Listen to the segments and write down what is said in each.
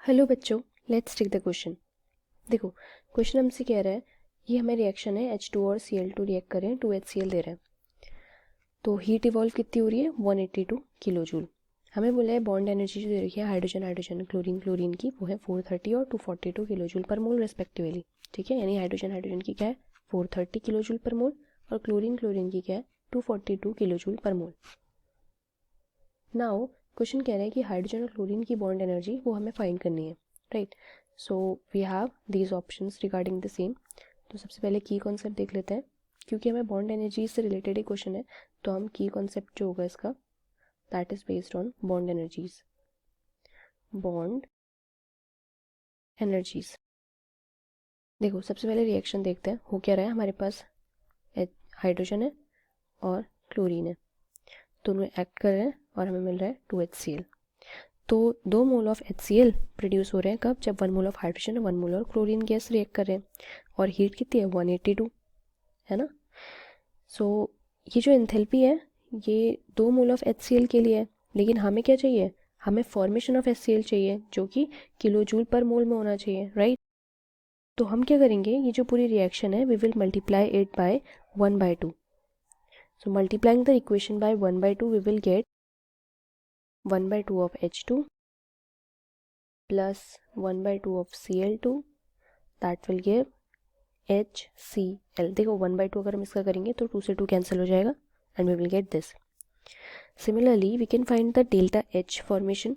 Hello बच्चों, let's take the question. देखो, question हमसे कह रहा है ये हमें रिएक्शन है H2 और Cl2 रिएक्ट करें, 2HCl दे रहा है। तो हीट इवॉल्व कितनी हो रही है 182 किलो जूल। हमें बोला है बॉन्ड एनर्जी जो दे रखी है हाइड्रोजन हाइड्रोजन क्लोरीन क्लोरीन की, वो है 430 और 242 किलो जूल पर मोल रेस्पेक्टिवली। ठीक है, यानी हाइड्रोजन हाइड्रोजन की क्या है 430 किलो जूल पर मोल और क्लोरीन क्लोरीन की क्या है 242 किलो जूल पर मोल। नाउ क्वेश्चन कह रहा है कि हाइड्रोजन और क्लोरीन की बॉन्ड एनर्जी वो हमें फाइंड करनी है, right. So we have these options regarding the same. तो सबसे पहले की कॉन्सेप्ट देख लेते हैं, क्योंकि हमें बॉन्ड एनर्जी से रिलेटेड ही क्वेश्चन है, तो हम की कॉन्सेप्ट जो होगा इसका that is based on bond energies. Bond energies, देखो सबसे पहले रिएक्शन देखते हैं हो क्या रहा है। हमारे पास हाइड्रोजन है और क्लोरीन है, दोनों एक्ट कर रहे हैं और हमें मिल रहा है 2HCl। तो 2 मोल ऑफ HCl प्रोड्यूस हो रहे हैं कब, जब 1 मोल ऑफ हाइड्रोजन और 1 मोल और क्लोरीन गैस रिएक्ट कर रहे हैं, और हीट कितनी है 182 है ना। सो ये जो एंथैल्पी है ये 2 मोल ऑफ HCl के लिए है, लेकिन हमें क्या चाहिए, हमें फॉर्मेशन ऑफ HCl चाहिए जो कि किलो जूल पर मोल में होना चाहिए, राइट। तो हम क्या करेंगे, ये जो पूरी रिएक्शन है we will multiply it by 1/2। So multiplying the equation by 1/2 we will get 1/2 of H2 plus 1/2 of Cl2, that will give HCl। देखो 1/2 अगर हम इसका करेंगे तो 2 से 2 कैंसिल हो जाएगा and we will get this। Similarly we can find the delta H formation।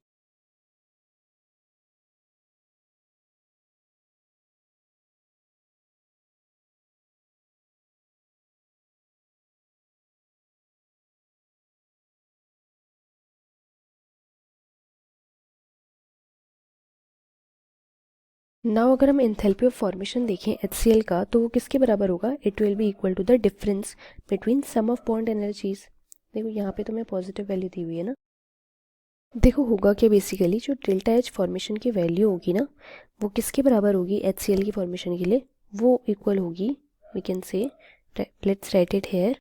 Now अगर हम एंथैल्पी ऑफ फॉर्मेशन देखें HCl का, तो वो किसके बराबर होगा, it will be equal to the difference between sum of bond energies. देखो यहाँ पे तो हमें पॉजिटिव वैल्यू दी हुई है ना। देखो होगा क्या, बेसिकली जो डेल्टा एच फॉर्मेशन की वैल्यू होगी ना, वो किसके बराबर होगी HCl की फॉर्मेशन के लिए, वो इक्वल होगी, we can say let's write it here,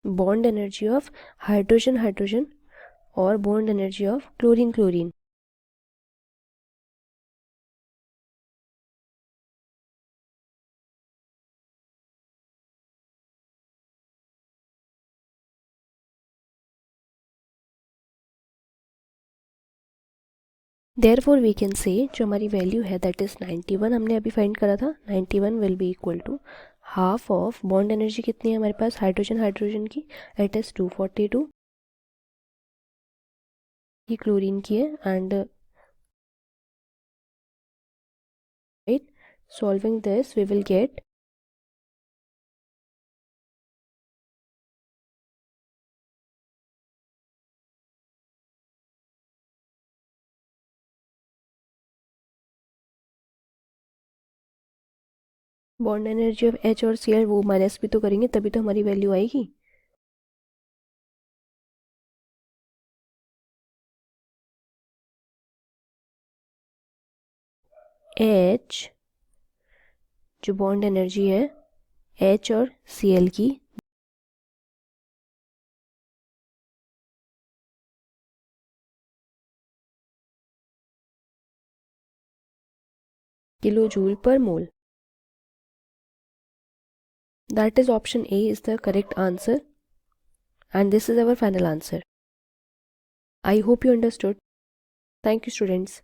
bond energy of hydrogen hydrogen और bond energy of chlorine chlorine. Therefore we can say जो हमारी वैल्यू है दैट इज 91, हमने अभी फाइंड करा था, 91 will be equal to half of bond energy कितनी है हमारे पास हाइड्रोजन हाइड्रोजन की, इट इज 242, ये क्लोरीन की है, and right solving this we will get bond energy of H और Cl, वो माइनस भी तो करेंगे तभी तो हमारी वैल्यू आएगी। H जो बॉन्ड एनर्जी है H और Cl की, किलो जूल पर मोल। That is option A is the correct answer, and this is our final answer. I hope you understood. Thank you, students.